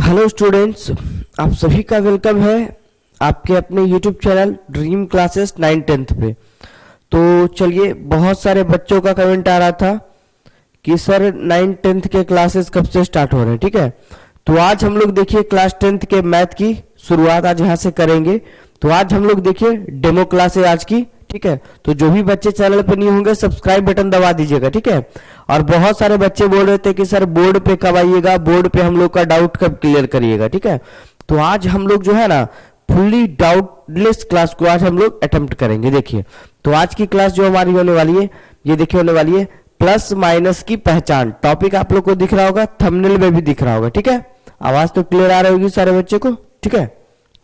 Hello students, आप सभी का वेलकम है आपके अपने YouTube channel dream classes 9th पे। तो चलिए, बहुत सारे बच्चों का कमेंट आ रहा था कि सर 9th के क्लासेस कब से स्टार्ट हो रहे हैं। ठीक है, तो आज हम लोग देखिए क्लास 10th के मैथ की शुरुआत आज यहाँ से करेंगे। तो आज हम लोग देखिए डेमो क्लास है आज की। ठीक है, तो जो भी बच्चे चैनल पर नहीं होंगे सब्सक्राइब बटन दबा दीजिएगा। ठीक है, और बहुत सारे बच्चे बोल रहे थे कि सर बोर्ड पे कब आइएगा, बोर्ड पे हम लोग का डाउट कब क्लियर करिएगा। ठीक है, तो आज हम लोग जो है ना फुल्ली डाउटलेस क्लास को आज हम लोग अटेम्प्ट करेंगे। देखिए, तो आज की क्लास जो हमारी होने वाली है, ये देखिए होने वाली है प्लस माइनस की पहचान। टॉपिक आप लोग को दिख रहा होगा, थंबनेल में भी दिख रहा होगा। ठीक है, आवाज तो क्लियर आ रही होगी सारे बच्चे को। ठीक है,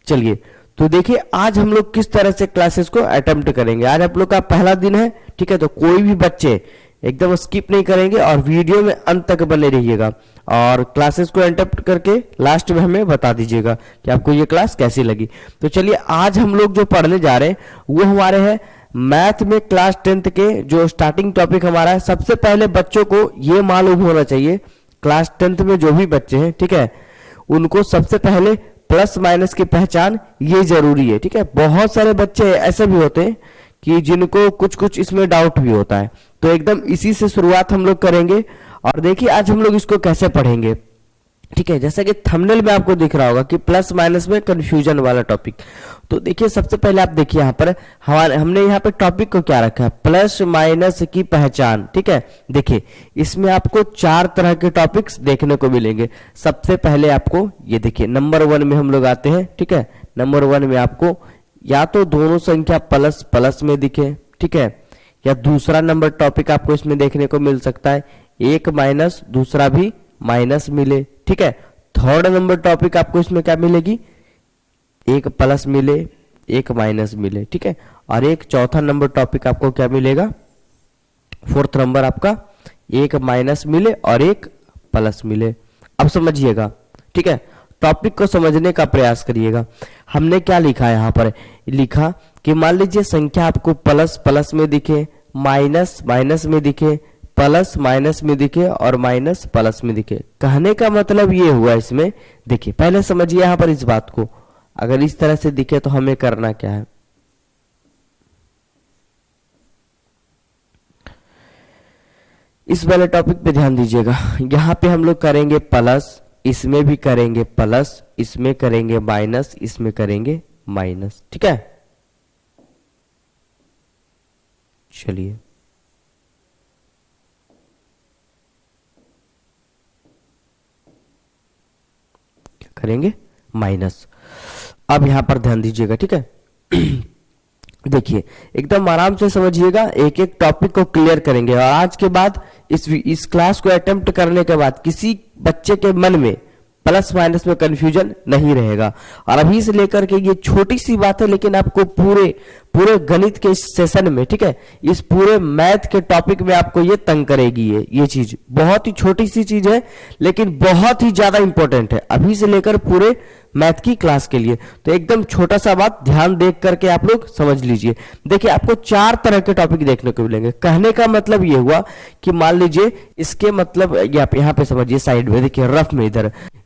चलिए तो देखिए आज हम लोग किस तरह से क्लासेस को अटेम्प्ट करेंगे। आज आप लोग का पहला दिन है। ठीक है, तो कोई भी बच्चे एकदम स्किप नहीं करेंगे और वीडियो में अंत तक बने रहिएगा और क्लासेस को अटेम्प्ट करके लास्ट में हमें बता दीजिएगा कि आपको ये क्लास कैसी लगी। तो चलिए आज हम लोग जो पढ़ने जा रहे हैं वो हमारे हैं मैथ में क्लास 10th के जो स्टार्टिंग टॉपिक हमारा है। सबसे पहले बच्चों को ये मालूम होना चाहिए, क्लास 10th में जो भी बच्चे हैं, ठीक है, उनको सबसे पहले प्लस माइनस की पहचान ये जरूरी है। ठीक है, बहुत सारे बच्चे ऐसे भी होते हैं कि जिनको कुछ कुछ इसमें डाउट भी होता है। तो एकदम इसी से शुरुआत हम लोग करेंगे और देखिए आज हम लोग इसको कैसे पढ़ेंगे। ठीक है, जैसा कि थंबनेल में आपको दिख रहा होगा कि प्लस माइनस में कंफ्यूजन वाला टॉपिक। तो देखिए सबसे पहले आप देखिए यहाँ पर हमने यहाँ पे टॉपिक को क्या रखा है, प्लस माइनस की पहचान। ठीक है, देखिए इसमें आपको 4 तरह के टॉपिक्स देखने को मिलेंगे। सबसे पहले आपको ये देखिए नंबर 1 में हम लोग आते हैं। ठीक है, नंबर 1 में आपको या तो दोनों संख्या प्लस प्लस में दिखे, ठीक है, या दूसरा नंबर टॉपिक आपको इसमें देखने को मिल सकता है एक माइनस दूसरा भी माइनस मिले। ठीक है, थर्ड नंबर टॉपिक आपको इसमें क्या मिलेगी, एक प्लस मिले एक माइनस मिले। ठीक है, और एक चौथा नंबर टॉपिक आपको क्या मिलेगा, फोर्थ नंबर आपका एक माइनस मिले और एक प्लस मिले। अब समझिएगा, ठीक है, टॉपिक को समझने का प्रयास करिएगा। हमने क्या लिखा है यहाँ पर, लिखा कि मान लीजिए संख्या आपको प्लस प्लस में दिखे, माइनस माइनस में दिखे, प्लस माइनस में दिखे और माइनस प्लस में दिखे। कहने का मतलब ये हुआ इसमें, देखिए पहले समझिए यहां पर इस बात को, अगर इस तरह से दिखे तो हमें करना क्या है, इस वाले टॉपिक पे ध्यान दीजिएगा। यहां पे हम लोग करेंगे प्लस, इसमें भी करेंगे प्लस, इसमें करेंगे माइनस, इसमें करेंगे माइनस। ठीक है, चलिए करेंगे माइनस। अब यहां पर ध्यान दीजिएगा। ठीक है देखिए एकदम आराम से समझिएगा, एक एक टॉपिक को क्लियर करेंगे और आज के बाद इस क्लास को अटेम्प्ट करने के बाद किसी बच्चे के मन में प्लस माइनस में कंफ्यूजन नहीं रहेगा। और अभी से लेकर के ये छोटी सी बात है लेकिन आपको पूरे गणित के इस सेशन में, ठीक है, इस पूरे मैथ के टॉपिक में आपको ये तंग करेगी। ये चीज बहुत ही छोटी सी चीज है लेकिन बहुत ही ज्यादा इंपॉर्टेंट है अभी से लेकर पूरे मैथ की क्लास के लिए। तो एकदम छोटा सा बात ध्यान देख करके आप लोग समझ लीजिए। देखिए आपको 4 तरह के टॉपिक देखने को मिलेंगे। कहने का मतलब ये हुआ कि मान लीजिए इसके मतलब यहाँ पे समझिए, साइड में देखिए रफ में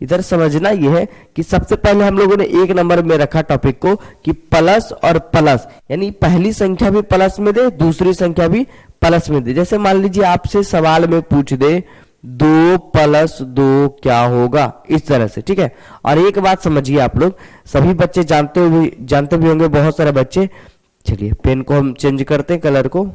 इधर समझना यह है कि सबसे पहले हम लोगों ने एक नंबर में रखा टॉपिक को कि प्लस और प्लस, यानी पहली संख्या भी प्लस में दे दूसरी संख्या भी प्लस में दे। जैसे मान लीजिए आपसे सवाल में पूछ दे 2 + 2 क्या होगा, इस तरह से। ठीक है, और एक बात समझिए, आप लोग सभी बच्चे जानते भी होंगे, बहुत सारे बच्चे। चलिए पेन को हम चेंज करते हैं कलर को।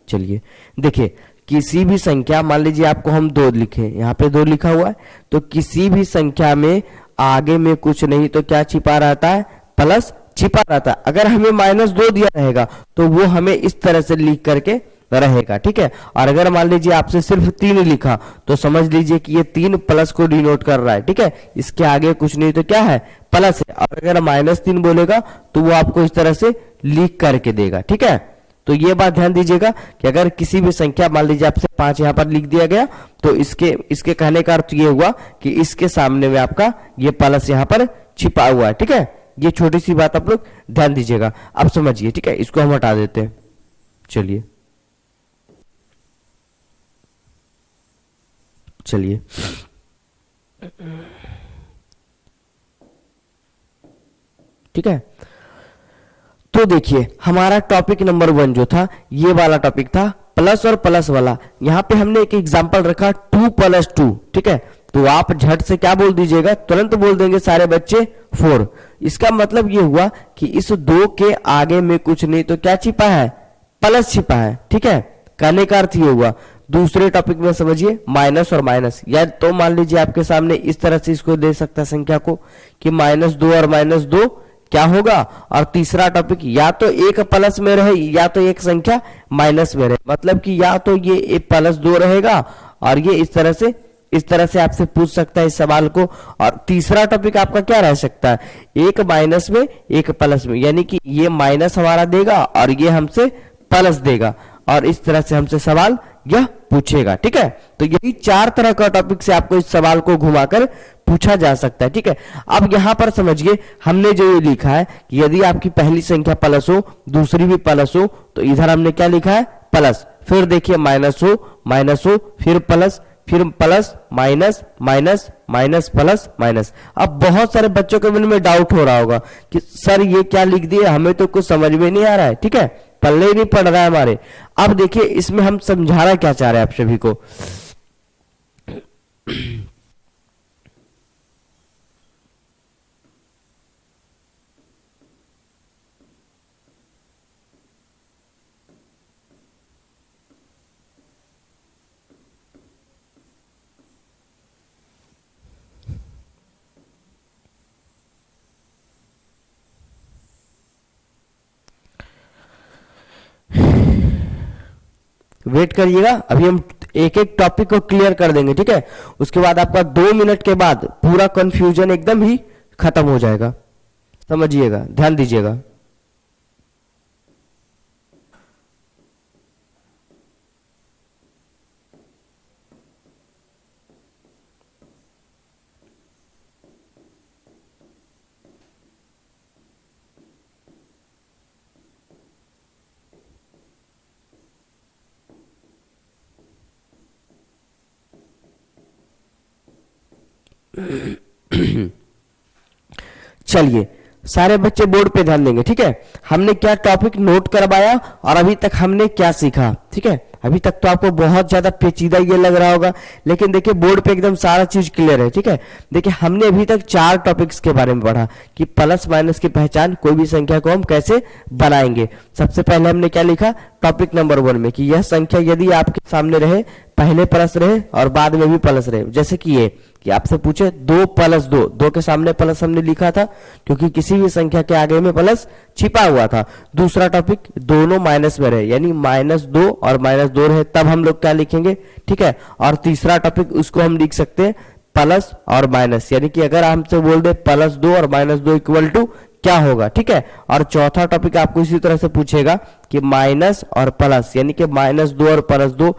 चलिए देखिए किसी भी संख्या, मान लीजिए आपको हम 2 लिखे, यहाँ पे 2 लिखा हुआ है, तो किसी भी संख्या में आगे में कुछ नहीं तो क्या छिपा रहता है, प्लस छिपा रहता है। अगर हमें -2 दिया रहेगा तो वो हमें इस तरह से लिख करके रहेगा। ठीक है, और अगर मान लीजिए आपसे सिर्फ 3 लिखा तो समझ लीजिए कि ये 3 प्लस को डिनोट कर रहा है। ठीक है, इसके आगे कुछ नहीं तो क्या है, प्लस है। और अगर -3 बोलेगा तो वो आपको इस तरह से लिख करके देगा। ठीक है, तो ये बात ध्यान दीजिएगा कि अगर किसी भी संख्या, मान लीजिए आपसे 5 यहाँ पर लिख दिया गया तो इसके कहने का अर्थ ये हुआ कि इसके सामने में आपका ये प्लस यहाँ पर छिपा हुआ है। ठीक है, ये छोटी सी बात आप लोग ध्यान दीजिएगा। अब समझिए, ठीक है, इसको हम हटा देते हैं। चलिए ठीक है, तो देखिए हमारा टॉपिक नंबर 1 जो था ये वाला टॉपिक था, प्लस और प्लस वाला। यहां पे हमने एक एग्जांपल रखा 2 + 2। ठीक है, तो आप झट से क्या बोल दीजिएगा, तुरंत बोल देंगे सारे बच्चे 4। इसका मतलब ये हुआ कि इस 2 के आगे में कुछ नहीं तो क्या छिपा है, प्लस छिपा है। ठीक है, कहने का अर्थ ये हुआ। दूसरे टॉपिक में समझिए माइनस और माइनस, या तो मान लीजिए आपके सामने इस तरह से इसको दे सकता है संख्या को कि -2 और -2 क्या होगा। और तीसरा टॉपिक या तो एक प्लस में रहे या तो एक संख्या माइनस में रहे, मतलब कि या तो ये +2 रहेगा और ये इस तरह से आपसे पूछ सकता है इस सवाल को। और तीसरा टॉपिक आपका क्या रह सकता है, एक माइनस में एक प्लस में, यानी कि ये माइनस हमारा देगा और ये हमसे प्लस देगा, और इस तरह से हमसे सवाल यह पूछेगा। ठीक है, तो यही 4 तरह का टॉपिक से आपको इस सवाल को घुमाकर पूछा जा सकता है। ठीक है, अब यहां पर समझिए हमने जो ये लिखा है कि यदि आपकी पहली संख्या प्लस हो, दूसरी भी प्लस हो, तो इधर हमने क्या लिखा है, प्लस। फिर देखिए माइनस हो, फिर प्लस, फिर plus, minus, minus, minus, plus, minus. अब बहुत सारे बच्चों के मन में डाउट हो रहा होगा कि सर ये क्या लिख दिए, हमें तो कुछ समझ में नहीं आ रहा है। ठीक है, पल्ले ही नहीं पड़ रहा है हमारे। अब देखिए इसमें हम समझाना क्या चाह रहे हैं आप सभी को। वेट करिएगा, अभी हम एक एक टॉपिक को क्लियर कर देंगे। ठीक है, उसके बाद आपका 2 मिनट के बाद पूरा कंफ्यूजन एकदम ही खत्म हो जाएगा। समझिएगा, ध्यान दीजिएगा। चलिए सारे बच्चे बोर्ड पे ध्यान देंगे। ठीक है, हमने क्या टॉपिक नोट करवाया और अभी तक हमने क्या सीखा। ठीक है, अभी तक तो आपको बहुत ज्यादा पेचीदा ये लग रहा होगा, लेकिन देखिए बोर्ड पे एकदम सारा चीज क्लियर है। ठीक है, देखिए हमने अभी तक 4 टॉपिक्स के बारे में पढ़ा कि प्लस माइनस की पहचान, कोई भी संख्या को हम कैसे बनाएंगे। सबसे पहले हमने क्या लिखा टॉपिक नंबर 1 में कि यह संख्या यदि आपके सामने रहे, पहले प्लस रहे और बाद में भी प्लस रहे, जैसे कि ये कि आपसे पूछे 2 + 2, 2 के सामने प्लस हमने लिखा था क्योंकि किसी भी संख्या के आगे में प्लस छिपा हुआ था। दूसरा टॉपिक दोनों माइनस में रहे, यानी -2 और -2 रहे, तब हम लोग क्या लिखेंगे। ठीक है, और तीसरा टॉपिक उसको हम लिख सकते हैं प्लस और माइनस, यानी कि अगर हमसे बोल दे +2 और -2 = क्या होगा। ठीक है, और चौथा टॉपिक आपको इसी तरह से पूछेगा कि माइनस और प्लस, यानी कि -2 और +2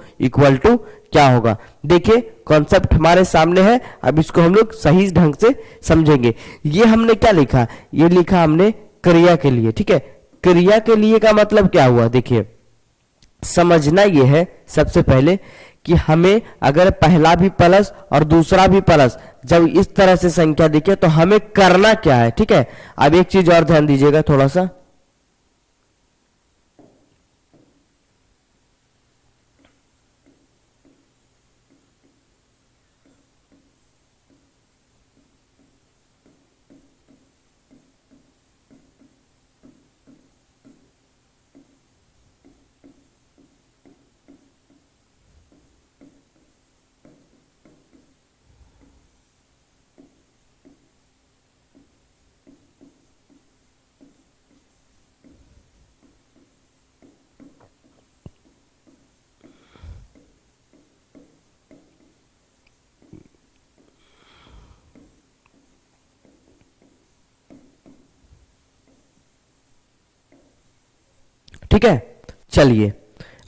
= क्या होगा। देखिए कॉन्सेप्ट हमारे सामने है, अब इसको हम लोग सही ढंग से समझेंगे। ये हमने क्या लिखा, ये लिखा हमने क्रिया के लिए। ठीक है, क्रिया के लिए का मतलब क्या हुआ, देखिए समझना ये है सबसे पहले कि हमें अगर पहला भी प्लस और दूसरा भी प्लस जब इस तरह से संख्या दिखे तो हमें करना क्या है। ठीक है, अब एक चीज और ध्यान दीजिएगा थोड़ा सा, ठीक है। चलिए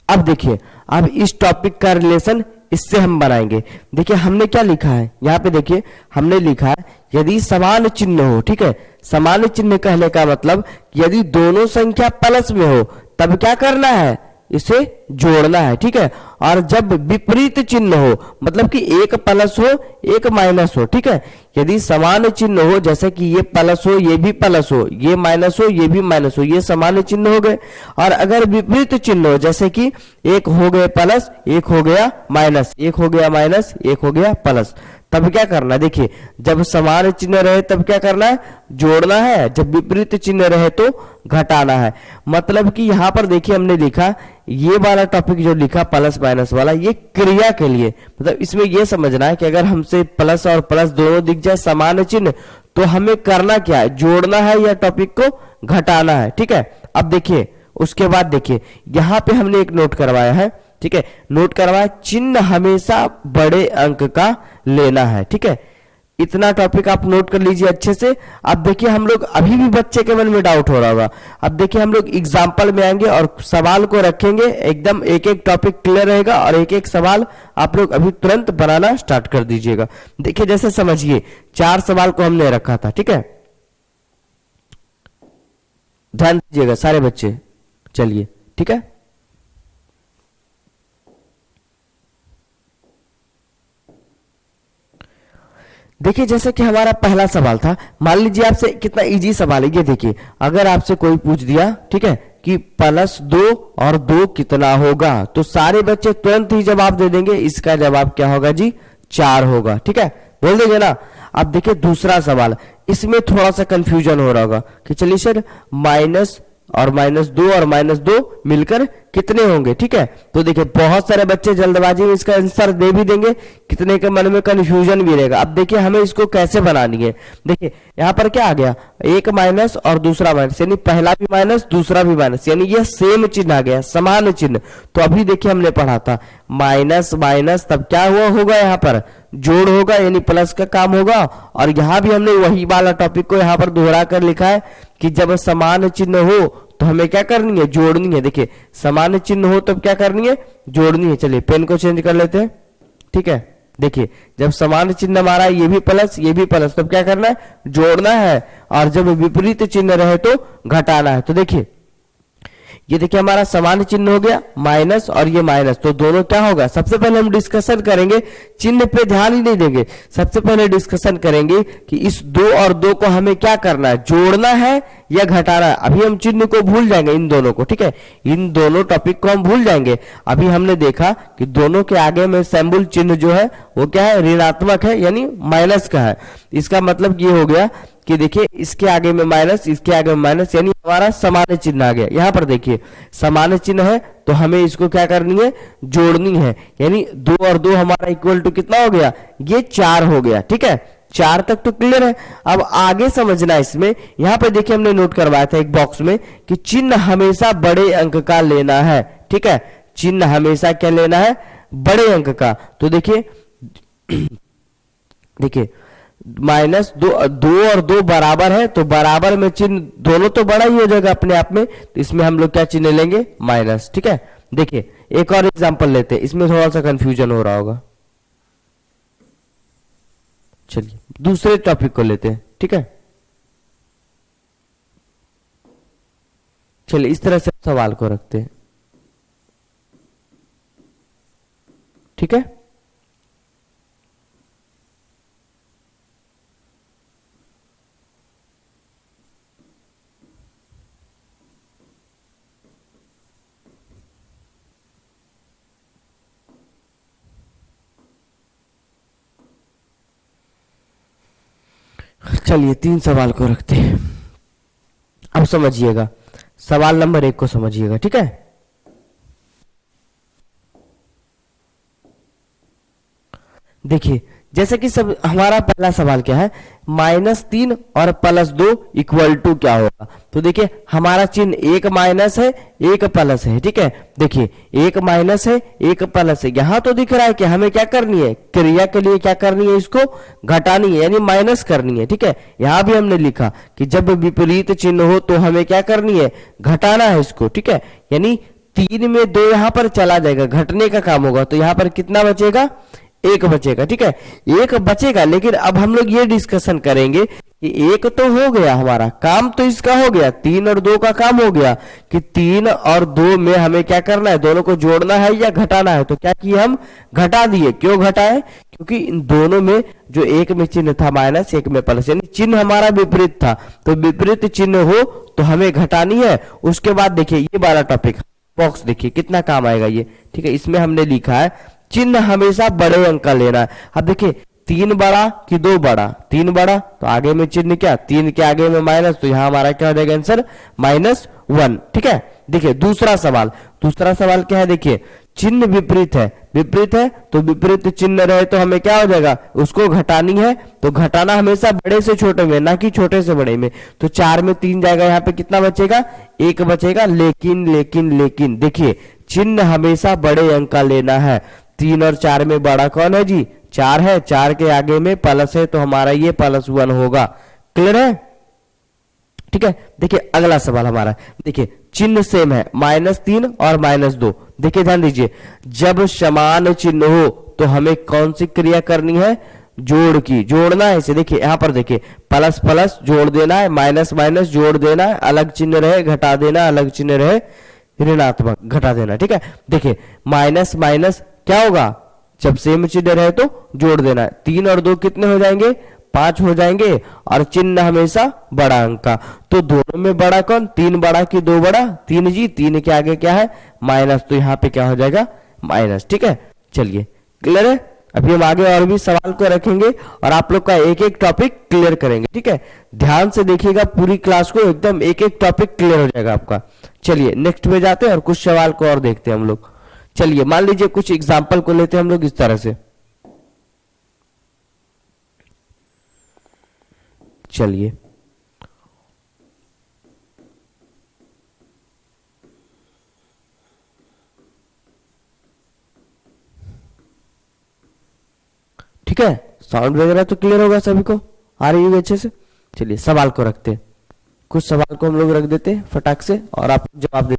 अब देखिए, अब इस टॉपिक का रिलेशन इससे हम बनाएंगे। देखिए हमने क्या लिखा है यहाँ पे, देखिए हमने लिखा है यदि समान चिन्ह हो। ठीक है, समान चिन्ह कहने का मतलब यदि दोनों संख्या प्लस में हो तब क्या करना है, इसे जोड़ना है, ठीक है। और जब विपरीत चिन्ह हो, मतलब कि एक प्लस हो एक माइनस हो, ठीक है। यदि समान चिन्ह हो, जैसे कि ये प्लस हो ये भी प्लस हो, ये माइनस हो ये भी माइनस हो, ये समान चिन्ह हो गए। और अगर विपरीत चिन्ह हो, जैसे कि एक हो गए प्लस, एक हो गया माइनस, एक हो गया माइनस, एक हो गया प्लस, तब क्या करना है? देखिए, जब समान चिन्ह रहे तब क्या करना है? जोड़ना है। जब विपरीत चिन्ह रहे तो घटाना है। मतलब कि यहां पर देखिए हमने लिखा, ये वाला टॉपिक जो लिखा प्लस माइनस वाला, ये क्रिया के लिए, मतलब इसमें ये समझना है कि अगर हमसे प्लस और प्लस दोनों दिख जाए समान चिन्ह, तो हमें करना क्या है? जोड़ना है या टॉपिक को घटाना है, ठीक है। अब देखिए, उसके बाद देखिए यहां पे हमने एक नोट करवाया है, ठीक है। नोट करवाया, चिन्ह हमेशा बड़े अंक का लेना है, ठीक है। इतना टॉपिक आप नोट कर लीजिए अच्छे से। अब देखिए हम लोग, अभी भी बच्चे के मन में डाउट हो रहा होगा, अब देखिए हम लोग एग्जाम्पल में आएंगे और सवाल को रखेंगे, एकदम एक एक टॉपिक क्लियर रहेगा और एक एक सवाल आप लोग अभी तुरंत बनाना स्टार्ट कर दीजिएगा। देखिए जैसे समझिए, 4 सवाल को हमने रखा था, ठीक है। ध्यान दीजिएगा सारे बच्चे, चलिए, ठीक है। देखिए जैसे कि हमारा पहला सवाल था, मान लीजिए आपसे कितना इजी सवाल है ये देखिए, अगर आपसे कोई पूछ दिया, ठीक है, कि +2 और 2 कितना होगा, तो सारे बच्चे तुरंत ही जवाब दे देंगे, इसका जवाब क्या होगा जी? 4 होगा, ठीक है, बोल देंगे ना। अब देखिए दूसरा सवाल, इसमें थोड़ा सा कंफ्यूजन हो रहा होगा कि चलिए सर -2 और -2 मिलकर कितने होंगे, ठीक है। तो देखिए बहुत सारे बच्चे जल्दबाजी में इसका आंसर दे भी देंगे, कितने के मन में कंफ्यूजन भी रहेगा। अब देखिए हमें इसको कैसे बनानी है। देखिए यहाँ पर क्या आ गया, एक माइनस और दूसरा माइनस, यानी पहला भी माइनस दूसरा भी माइनस, यानी ये सेम चिन्ह आ गया, समान चिन्ह। तो अभी देखिए हमने पढ़ा था माइनस माइनस, तब क्या हुआ होगा? यहाँ पर जोड़ होगा, यानी प्लस का काम होगा। और यहाँ भी हमने वही वाला टॉपिक को यहाँ पर दोहरा कर लिखा है कि जब समान चिन्ह हो तो हमें क्या करनी है? जोड़नी है। देखिए समान चिन्ह हो तब क्या करनी है? जोड़नी है। चलिए पेन को चेंज कर लेते हैं, ठीक है। देखिए जब समान चिन्ह हमारा ये भी प्लस ये भी प्लस, तब क्या करना है? जोड़ना है। और जब विपरीत चिन्ह रहे तो घटाना है। तो देखिए ये देखिए हमारा समान चिन्ह हो गया, माइनस और ये माइनस, तो दोनों क्या होगा? सबसे पहले हम डिस्कशन करेंगे, चिन्ह पे ध्यान ही नहीं देंगे, सबसे पहले डिस्कशन करेंगे कि इस 2 और 2 को हमें क्या करना है? जोड़ना है या घटाना है। अभी हम चिन्ह को भूल जाएंगे, इन दोनों को, ठीक है, इन दोनों टॉपिक को हम भूल जाएंगे। अभी हमने देखा कि दोनों के आगे में सिंबल चिन्ह जो है वो क्या है? ऋणात्मक है, यानी माइनस का है। इसका मतलब ये हो गया कि देखिए इसके आगे में माइनस, इसके आगे में माइनस, यानी हमारा समान चिन्ह आ गया। यहाँ पर देखिए समान चिन्ह है तो हमें इसको क्या करनी है? जोड़नी है। यानी 2 और 2 हमारा इक्वल टू कितना हो गया? ये 4 हो गया, ठीक है। 4 तक तो क्लियर है। अब आगे समझना इसमें, यहाँ पे देखिए हमने नोट करवाया था एक बॉक्स में कि चिन्ह हमेशा बड़े अंक का लेना है, ठीक है। चिन्ह हमेशा क्या लेना है? बड़े अंक का। तो देखिए देखिए -2 और 2 बराबर है, तो बराबर में चिन्ह दोनों तो बड़ा ही हो जाएगा अपने आप में, तो इसमें हम लोग क्या चिन्ह लेंगे? माइनस, ठीक है। देखिए एक और एग्जांपल लेते हैं, इसमें थोड़ा सा कंफ्यूजन हो रहा होगा। चलिए दूसरे टॉपिक को लेते हैं, ठीक है। चलिए इस तरह से सवाल को रखते हैं, ठीक है। चलिए 3 सवाल को रखते हैं। अब समझिएगा, सवाल नंबर 1 को समझिएगा, ठीक है। देखिए जैसे कि सब हमारा पहला सवाल क्या है? -3 और +2 इक्वल टू क्या होगा? तो देखिए हमारा चिन्ह एक माइनस है एक प्लस है, ठीक है। देखिए एक माइनस है एक प्लस है, यहां तो दिख रहा है कि हमें क्या करनी है? क्रिया के लिए क्या करनी है? इसको घटानी है, यानी माइनस करनी है, ठीक है। यहां भी हमने लिखा कि जब विपरीत चिन्ह हो तो हमें क्या करनी है? घटाना है इसको, ठीक है। यानी 3 में 2 यहां पर चला जाएगा, घटने का काम होगा, तो यहां पर कितना बचेगा? 1 बचेगा, ठीक है। 1 बचेगा, लेकिन अब हम लोग ये डिस्कशन करेंगे ये एक तो हो गया, हमारा काम तो इसका हो गया, 3 और 2 का काम हो गया कि 3 और 2 में हमें क्या करना है, दोनों को जोड़ना है या घटाना है। तो क्या किए हम, घटा दिए। क्यों घटाए, क्योंकि इन दोनों में जो एक में चिन्ह था माइनस, एक में प्लस, यानी चिन्ह हमारा विपरीत था, तो विपरीत चिन्ह हो तो हमें घटानी है। उसके बाद देखिए ये वाला टॉपिक बॉक्स देखिए कितना काम आएगा ये, ठीक है। इसमें हमने लिखा है चिन्ह हमेशा बड़े अंक का लेना है। अब देखिए 3 बड़ा कि 2 बड़ा, 3 बड़ा तो आगे में चिन्ह क्या, 3 के आगे में माइनस, तो यहां हमारा क्या हो जाएगा आंसर, -1, ठीक है। देखिए दूसरा सवाल, दूसरा सवाल क्या है, देखिए चिन्ह विपरीत है, विपरीत है तो विपरीत चिन्ह रहे तो हमें क्या हो जाएगा, उसको घटानी है। तो घटाना हमेशा बड़े से छोटे में, ना कि छोटे से बड़े में। तो 4 में 3 जाएगा, यहाँ पे कितना बचेगा, 1 बचेगा। लेकिन लेकिन लेकिन देखिए चिन्ह हमेशा बड़े अंक का लेना है। 3 और 4 में बड़ा कौन है जी, 4 है। 4 के आगे में प्लस है तो हमारा ये +1 होगा। क्लियर है, ठीक है। देखिए अगला सवाल हमारा, देखिए चिन्ह सेम है, -3 और -2। देखिए ध्यान दीजिए, जब समान चिन्ह हो तो हमें कौन सी क्रिया करनी है, जोड़ की, जोड़ना है इसे। देखिए यहां पर देखिए प्लस प्लस जोड़ देना है, माइनस माइनस जोड़ देना है, अलग चिन्ह रहे घटा देना, अलग चिन्ह रहे ऋणात्मक घटा देना, ठीक है। देखिए माइनस माइनस क्या होगा, जब सेम चिन्ह रहे तो जोड़ देना है। 3 और 2 कितने हो जाएंगे, 5 हो जाएंगे, और चिन्ह हमेशा बड़ा अंक का। तो दोनों में बड़ा कौन, 3 बड़ा कि 2 बड़ा, 3 जी। 3 के आगे क्या है, माइनस, तो यहाँ पे क्या हो जाएगा, माइनस, ठीक है। चलिए क्लियर है। अभी हम आगे और भी सवाल को रखेंगे और आप लोग का एक एक टॉपिक क्लियर करेंगे, ठीक है। ध्यान से देखिएगा पूरी क्लास को, एकदम एक एक टॉपिक क्लियर हो जाएगा आपका। चलिए नेक्स्ट पे जाते हैं और कुछ सवाल को और देखते हैं हम लोग। चलिए मान लीजिए कुछ एग्जाम्पल को लेते हैं हम लोग इस तरह से। चलिए ठीक है, साउंड वगैरह तो क्लियर होगा, सभी को आ रही होगी अच्छे से। चलिए सवाल को रखते हैं, कुछ सवाल को हम लोग रख देते हैं फटाक से और आप जवाब दे।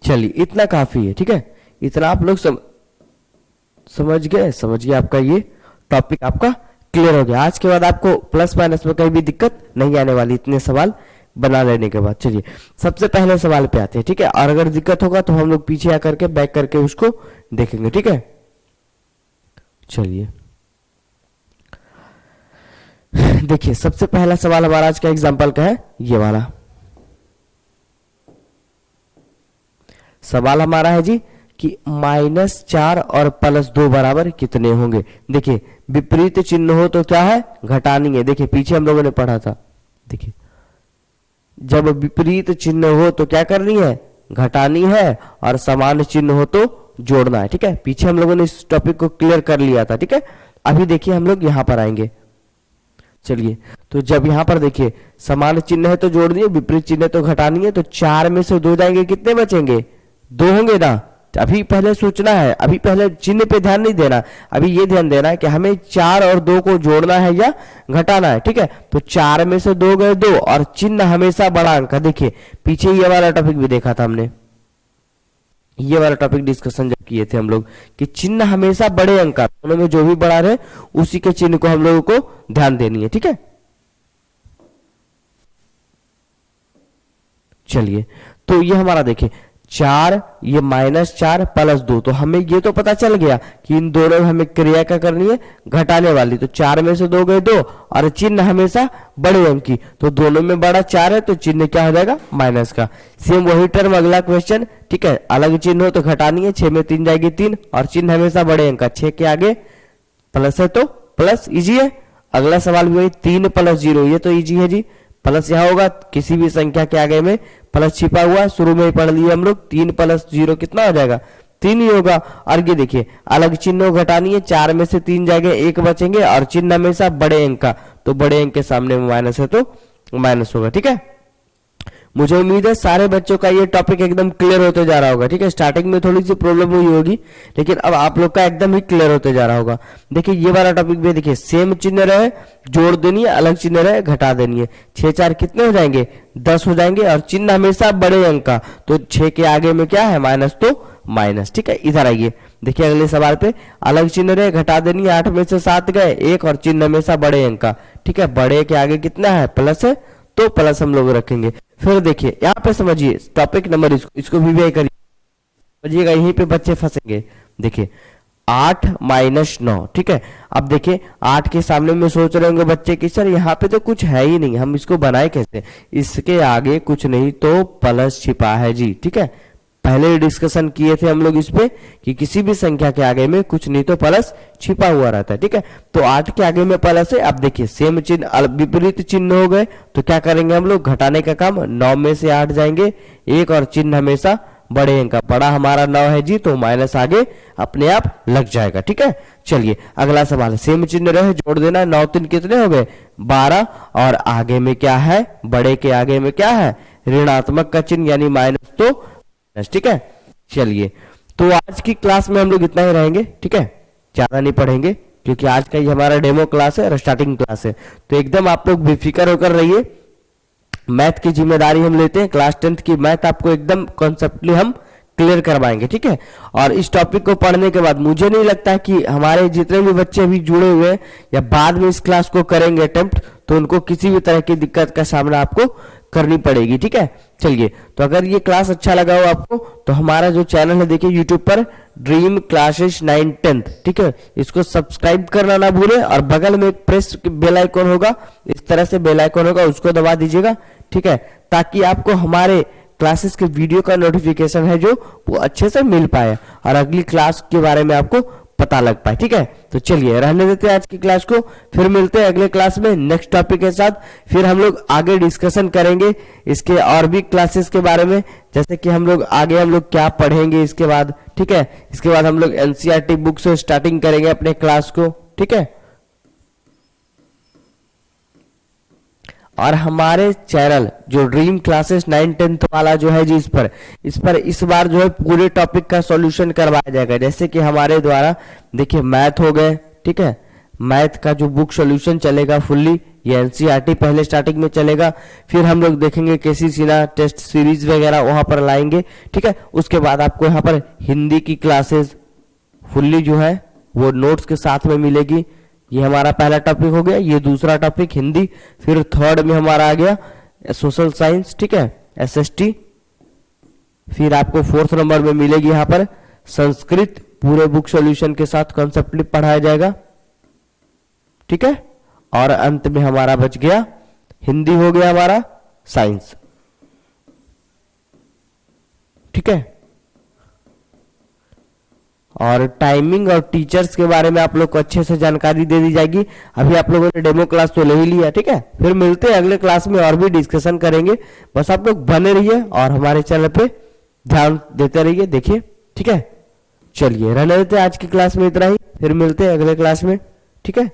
चलिए इतना काफी है, ठीक है। इतना आप लोग समझ गए, समझिए आपका ये टॉपिक आपका क्लियर हो गया। आज के बाद आपको प्लस माइनस में कहीं भी दिक्कत नहीं आने वाली, इतने सवाल बना लेने के बाद। चलिए सबसे पहले सवाल पे आते हैं, ठीक है। और अगर दिक्कत होगा तो हम लोग पीछे आकर के बैक करके उसको देखेंगे, ठीक है। चलिए देखिए सबसे पहला सवाल हमारा आज का एग्जाम्पल का है, ये वाला सवाल हमारा है जी कि -4 और +2 बराबर कितने होंगे। देखिए विपरीत चिन्ह हो तो क्या है, घटानी है। देखिए पीछे हम लोगों ने पढ़ा था, देखिए जब विपरीत चिन्ह हो तो क्या करनी है, घटानी है, और समान चिन्ह हो तो जोड़ना है, ठीक है। पीछे हम लोगों ने इस टॉपिक को क्लियर कर लिया था, ठीक है। अभी देखिए हम लोग यहां पर आएंगे। चलिए तो जब यहां पर देखिए समान चिन्ह है तो जोड़ दिए, विपरीत चिन्ह है तो घटानी है, तो 4 में से 2 जाएंगे, कितने बचेंगे, 2 होंगे ना। अभी पहले सोचना है, अभी पहले चिन्ह पे ध्यान नहीं देना, अभी ये ध्यान देना है कि हमें 4 और 2 को जोड़ना है या घटाना है, ठीक है। तो 4 में से 2 गए 2, और चिन्ह हमेशा बड़ा अंक का। देखिए पीछे ये वाला टॉपिक भी देखा था हमने, ये वाला टॉपिक डिस्कशन जब किए थे हम लोग कि चिन्ह हमेशा बड़े अंक का, दोनों में जो भी बड़ा रहे उसी के चिन्ह को हम लोगों को ध्यान देनी है, ठीक है। चलिए तो ये हमारा देखिए 4, ये -4 +2। तो हमें ये तो पता चल गया कि इन दोनों में हमें क्रिया क्या करनी है, घटाने वाली। तो 4 में से 2 गए 2, और चिन्ह हमेशा बड़े अंक की, तो दोनों में बड़ा 4 है, तो चिन्ह क्या हो जाएगा, माइनस का। सेम वही टर्म अगला क्वेश्चन, ठीक है, अलग चिन्ह हो तो घटानी है। 6 में 3 जाएगी 3, और चिन्ह हमेशा बड़े अंक का। 6 के आगे प्लस है तो प्लस, इजी है। अगला सवाल भी वही, 3 + 0, ये तो इजी है जी। प्लस यहाँ होगा, किसी भी संख्या के आगे में प्लस छिपा हुआ, शुरू में ही पढ़ लिए हम लोग। 3 + 0 कितना हो जाएगा, 3 ही होगा। और ये देखिए अलग चिन्ह घटानी है, 4 में से 3 जाएंगे, 1 बचेंगे, और चिन्ह हमेशा बड़े अंक का, तो बड़े अंक के सामने में माइनस है तो माइनस होगा। ठीक है, मुझे उम्मीद है सारे बच्चों का ये टॉपिक एकदम क्लियर होते जा रहा होगा। ठीक है, स्टार्टिंग में थोड़ी सी प्रॉब्लम हुई होगी, लेकिन अब आप लोग का एकदम ही क्लियर होते जा रहा होगा। देखिए ये वाला टॉपिक भी देखिए, सेम चिन्ह रहे जोड़ देनी है, अलग चिन्ह रहे घटा देनी है। 6 4 कितने हो जाएंगे, 10 हो जाएंगे, और चिन्ह हमेशा बड़े अंक का, तो 6 के आगे में क्या है, माइनस, तो माइनस। ठीक है, इधर आइए, देखिए अगले सवाल पे, अलग चिन्ह रहे घटा देनी है। 8 में से 7 गए 1, और चिन्ह हमेशा बड़े अंक का। ठीक है, बड़े के आगे कितना है, प्लस है, तो प्लस हम लोग रखेंगे। फिर देखिए यहाँ पे समझिए टॉपिक नंबर, इसको भी करिए, समझिएगा, यहीं पे बच्चे फंसेंगे। देखिए 8 - 9, ठीक है। अब देखिए 8 के सामने में सोच रहे होंगे बच्चे कि सर यहाँ पे तो कुछ है ही नहीं, हम इसको बनाए कैसे। इसके आगे कुछ नहीं तो प्लस छिपा है जी। ठीक है, पहले डिस्कशन किए थे हम लोग इस पे कि किसी भी संख्या के आगे में कुछ नहीं तो प्लस छिपा हुआ रहता है। ठीक है, तो 8 के आगे में प्लस है। अब देखिए सेम चिन्ह विपरीत चिन्ह हो गए, तो क्या करेंगे हम लोग, घटाने का काम। 9 में से 8 जाएंगे 1, और चिन्ह हमेशा बड़े अंक का, बड़ा हमारा 9 है जी, तो माइनस आगे अपने आप लग जाएगा। ठीक है, चलिए अगला सवाल, सेम चिन्ह रहे जोड़ देना। 9 3 कितने हो गए, 12, और आगे में क्या है, बड़े के आगे में क्या है, ऋणात्मक का चिन्ह यानी माइनस, तो ठीक है। चलिए तो आज की क्लास में हम लोग इतना ही रहेंगे। ठीक है, ज्यादा नहीं पढ़ेंगे, क्योंकि आज का ये हमारा डेमो क्लास है और स्टार्टिंग क्लास है। तो एकदम आप लोग बेफिक्र होकर रहिए, मैथ की जिम्मेदारी हम लेते हैं। क्लास 10th की मैथ आपको एकदम कॉन्सेप्टली हम क्लियर करवाएंगे। ठीक है, और इस टॉपिक को पढ़ने के बाद मुझे नहीं लगता कि हमारे जितने भी बच्चे अभी जुड़े हुए हैं या बाद में इस क्लास को करेंगे अटेम्प्ट, तो उनको किसी भी तरह की दिक्कत का सामना आपको करनी पड़ेगी। ठीक है, चलिए, तो अगर ये क्लास अच्छा लगा हो आपको, तो हमारा जो चैनल है देखिए यूट्यूब पर, ड्रीम क्लासेस 9 10th, ठीक है, इसको सब्सक्राइब करना ना भूलें, और बगल में एक प्रेस बेल आइकन होगा, इस तरह से बेल आइकन होगा, उसको दबा दीजिएगा। ठीक है, ताकि आपको हमारे क्लासेस के वीडियो का नोटिफिकेशन है जो वो अच्छे से मिल पाए, और अगली क्लास के बारे में आपको पता लग पाए। ठीक है, तो चलिए रहने देते हैं आज की क्लास को, फिर मिलते हैं अगले क्लास में नेक्स्ट टॉपिक के साथ। फिर हम लोग आगे डिस्कशन करेंगे इसके और भी क्लासेस के बारे में, जैसे कि हम लोग आगे हम लोग क्या पढ़ेंगे इसके बाद। ठीक है, इसके बाद हम लोग एनसीईआरटी बुक से स्टार्टिंग करेंगे अपने क्लास को। ठीक है, और हमारे चैनल जो ड्रीम क्लासेस 9 10th वाला जो है जी, इस पर इस बार जो है पूरे टॉपिक का सॉल्यूशन करवाया जाएगा। जैसे कि हमारे द्वारा देखिए मैथ हो गए, ठीक है, मैथ का जो बुक सॉल्यूशन चलेगा फुल्ली, ये एनसीईआरटी पहले स्टार्टिंग में चलेगा, फिर हम लोग देखेंगे केसी सिन्हा टेस्ट सीरीज वगैरह वहां पर लाएंगे। ठीक है, उसके बाद आपको यहाँ पर हिंदी की क्लासेस फुल्ली जो है वो नोट्स के साथ में मिलेगी। ये हमारा पहला टॉपिक हो गया, ये दूसरा टॉपिक हिंदी, फिर थर्ड में हमारा आ गया सोशल साइंस, ठीक है, एसएसटी, फिर आपको 4th नंबर में मिलेगी यहाँ पर संस्कृत, पूरे बुक सॉल्यूशन के साथ कॉन्सेप्टली पढ़ाया जाएगा। ठीक है, और अंत में हमारा बच गया हिंदी, हो गया हमारा साइंस। ठीक है, और टाइमिंग और टीचर्स के बारे में आप लोग को अच्छे से जानकारी दे दी जाएगी। अभी आप लोगों ने डेमो क्लास तो ले ही लिया। ठीक है, फिर मिलते हैं अगले क्लास में और भी डिस्कशन करेंगे। बस आप लोग बने रहिए और हमारे चैनल पे ध्यान देते रहिए, देखिए। ठीक है, चलिए रहने देते हैं आज की क्लास में इतना ही, फिर मिलते हैं अगले क्लास में। ठीक है।